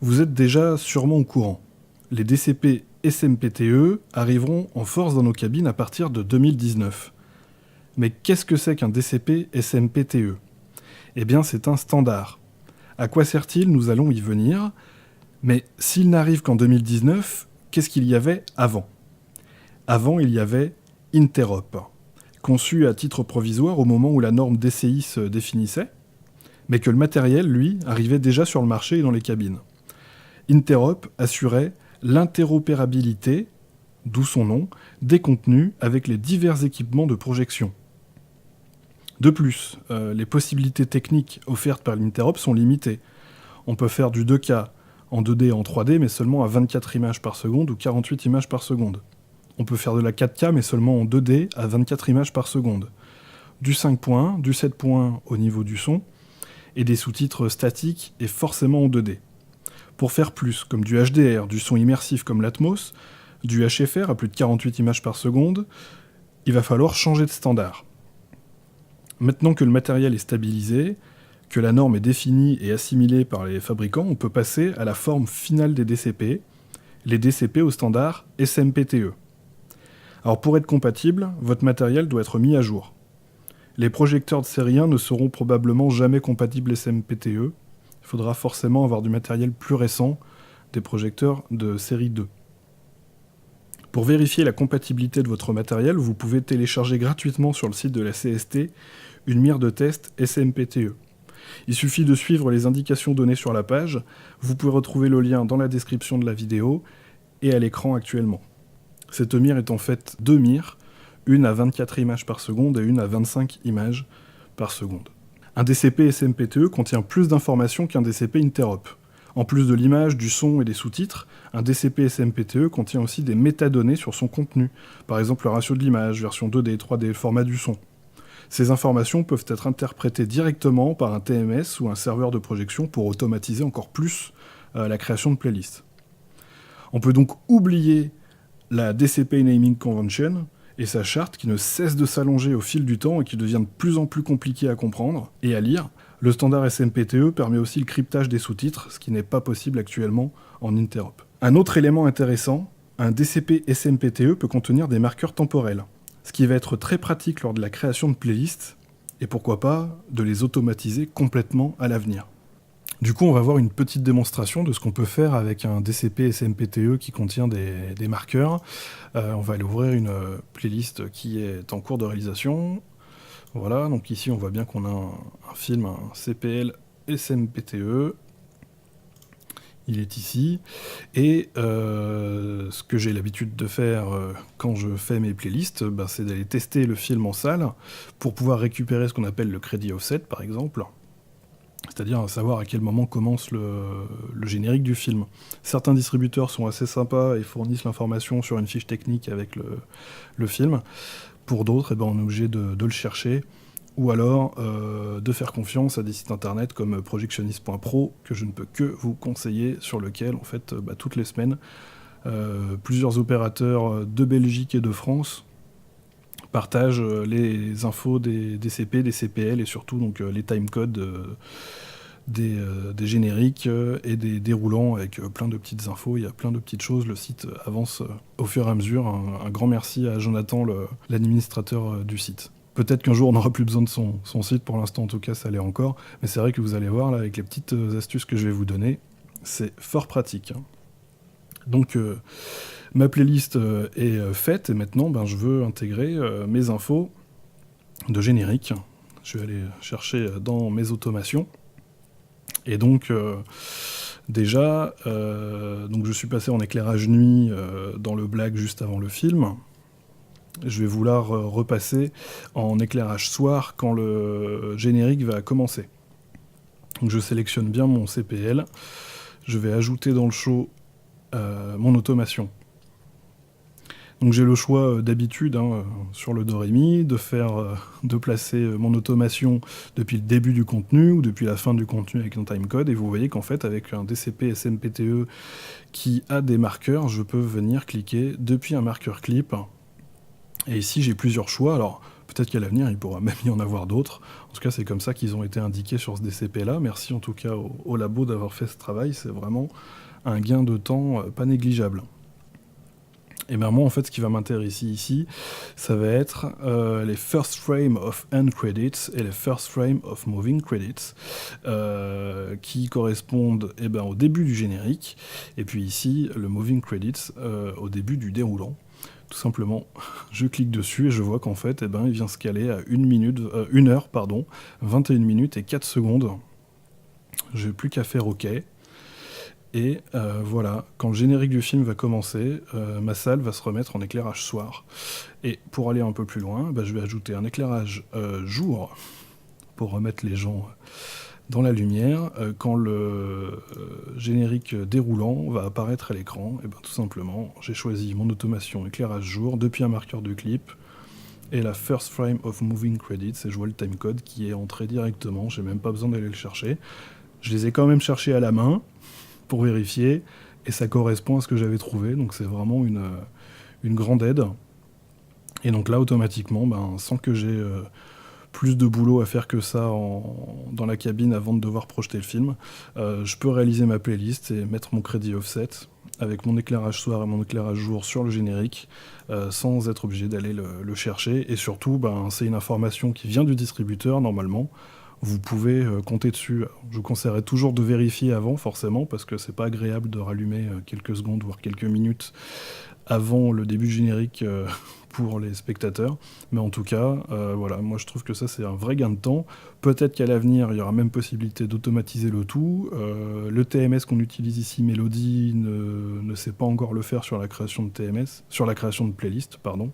Vous êtes déjà sûrement au courant. Les DCP SMPTE arriveront en force dans nos cabines à partir de 2019. Mais qu'est-ce que c'est qu'un DCP SMPTE ? Eh bien, c'est un standard. À quoi sert-il ? Nous allons y venir. Mais s'il n'arrive qu'en 2019, qu'est-ce qu'il y avait avant ? Avant, il y avait Interop, conçu à titre provisoire au moment où la norme DCI se définissait, mais que le matériel, lui, arrivait déjà sur le marché et dans les cabines. Interop assurait l'interopérabilité, d'où son nom, des contenus avec les divers équipements de projection. De plus, les possibilités techniques offertes par l'Interop sont limitées. On peut faire du 2K en 2D et en 3D, mais seulement à 24 images par seconde ou 48 images par seconde. On peut faire de la 4K, mais seulement en 2D à 24 images par seconde. Du 5 points, du 7 points au niveau du son, et des sous-titres statiques et forcément en 2D. Pour faire plus, comme du HDR, du son immersif comme l'Atmos, du HFR à plus de 48 images par seconde, il va falloir changer de standard. Maintenant que le matériel est stabilisé, que la norme est définie et assimilée par les fabricants, on peut passer à la forme finale des DCP, les DCP au standard SMPTE. Alors pour être compatible, votre matériel doit être mis à jour. Les projecteurs de série 1 ne seront probablement jamais compatibles SMPTE. Il faudra forcément avoir du matériel plus récent, des projecteurs de série 2. Pour vérifier la compatibilité de votre matériel, vous pouvez télécharger gratuitement sur le site de la CST une mire de test SMPTE. Il suffit de suivre les indications données sur la page. Vous pouvez retrouver le lien dans la description de la vidéo et à l'écran actuellement. Cette mire est en fait deux mires, une à 24 images par seconde et une à 25 images par seconde. Un DCP SMPTE contient plus d'informations qu'un DCP Interop. En plus de l'image, du son et des sous-titres, un DCP SMPTE contient aussi des métadonnées sur son contenu, par exemple le ratio de l'image, version 2D, 3D, format du son. Ces informations peuvent être interprétées directement par un TMS ou un serveur de projection pour automatiser encore plus la création de playlists. On peut donc oublier la DCP Naming Convention et sa charte qui ne cesse de s'allonger au fil du temps et qui devient de plus en plus compliquée à comprendre et à lire. Le standard SMPTE permet aussi le cryptage des sous-titres, ce qui n'est pas possible actuellement en Interop. Un autre élément intéressant, un DCP SMPTE peut contenir des marqueurs temporels, ce qui va être très pratique lors de la création de playlists, et pourquoi pas de les automatiser complètement à l'avenir. Du coup, on va voir une petite démonstration de ce qu'on peut faire avec un DCP SMPTE qui contient des marqueurs. On va aller ouvrir une playlist qui est en cours de réalisation. Voilà, donc ici on voit bien qu'on a un film, un CPL SMPTE. Il est ici. Et ce que j'ai l'habitude de faire quand je fais mes playlists, c'est d'aller tester le film en salle pour pouvoir récupérer ce qu'on appelle le crédit offset, par exemple. C'est-à-dire savoir à quel moment commence le générique du film. Certains distributeurs sont assez sympas et fournissent l'information sur une fiche technique avec le film. Pour d'autres, on est obligé de le chercher, ou alors de faire confiance à des sites internet comme projectionist.pro, que je ne peux que vous conseiller, sur lequel, en fait, toutes les semaines, plusieurs opérateurs de Belgique et de France partagent les infos des DCP, des CPL et surtout donc, les timecodes des génériques et des déroulants avec plein de petites infos, il y a plein de petites choses, le site avance au fur et à mesure. Un grand merci à Jonathan, l'administrateur du site. Peut-être qu'un jour on n'aura plus besoin de son site, pour l'instant en tout cas ça l'est encore, mais c'est vrai que vous allez voir là avec les petites astuces que je vais vous donner, c'est fort pratique. Donc ma playlist est faite et maintenant je veux intégrer mes infos de générique. Je vais aller chercher dans mes automations. Et donc déjà, donc je suis passé en éclairage nuit dans le black juste avant le film. Je vais vouloir repasser en éclairage soir quand le générique va commencer. Donc je sélectionne bien mon CPL. Je vais ajouter dans le show mon automation. Donc j'ai le choix d'habitude sur le Do-Ré-Mi de placer mon automation depuis le début du contenu ou depuis la fin du contenu avec un timecode, et vous voyez qu'en fait avec un DCP SMPTE qui a des marqueurs, je peux venir cliquer depuis un marqueur clip. Et ici j'ai plusieurs choix. Alors Peut-être qu'à l'avenir, il pourra même y en avoir d'autres. En tout cas, c'est comme ça qu'ils ont été indiqués sur ce DCP-là. Merci en tout cas au labo d'avoir fait ce travail. C'est vraiment un gain de temps pas négligeable. Et bien moi, en fait, ce qui va m'intéresser ici, ça va être les first frame of end credits et les first frame of moving credits, qui correspondent au début du générique, et puis ici, le moving credits au début du déroulant. Tout simplement, je clique dessus et je vois qu'en fait, il vient se caler à 1 heure, 21 minutes et 4 secondes. Je n'ai plus qu'à faire OK. Et voilà, quand le générique du film va commencer, ma salle va se remettre en éclairage soir. Et pour aller un peu plus loin, je vais ajouter un éclairage jour pour remettre les gens dans la lumière. Quand le générique déroulant va apparaître à l'écran, tout simplement, j'ai choisi mon automation éclairage jour depuis un marqueur de clip et la first frame of moving credits, et je vois le timecode qui est entré directement, j'ai même pas besoin d'aller le chercher. Je les ai quand même cherchés à la main pour vérifier, et ça correspond à ce que j'avais trouvé, donc c'est vraiment une grande aide. Et donc là, automatiquement, sans que j'ai plus de boulot à faire que ça dans la cabine avant de devoir projeter le film, je peux réaliser ma playlist et mettre mon crédit offset avec mon éclairage soir et mon éclairage jour sur le générique, sans être obligé d'aller le chercher. Et surtout, c'est une information qui vient du distributeur, normalement. Vous pouvez compter dessus. Je vous conseillerais toujours de vérifier avant, forcément, parce que c'est pas agréable de rallumer quelques secondes, voire quelques minutes avant le début du générique pour les spectateurs. Mais en tout cas, voilà, moi je trouve que ça c'est un vrai gain de temps. Peut-être qu'à l'avenir, il y aura même possibilité d'automatiser le tout. Le TMS qu'on utilise ici, Melody, ne sait pas encore le faire sur la création de TMS, sur la création de playlist, pardon.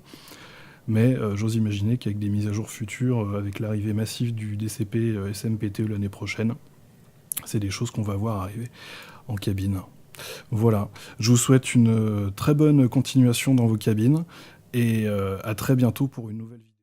Mais j'ose imaginer qu'avec des mises à jour futures, avec l'arrivée massive du DCP SMPTE l'année prochaine, c'est des choses qu'on va voir arriver en cabine. Voilà, je vous souhaite une très bonne continuation dans vos cabines, et à très bientôt pour une nouvelle vidéo.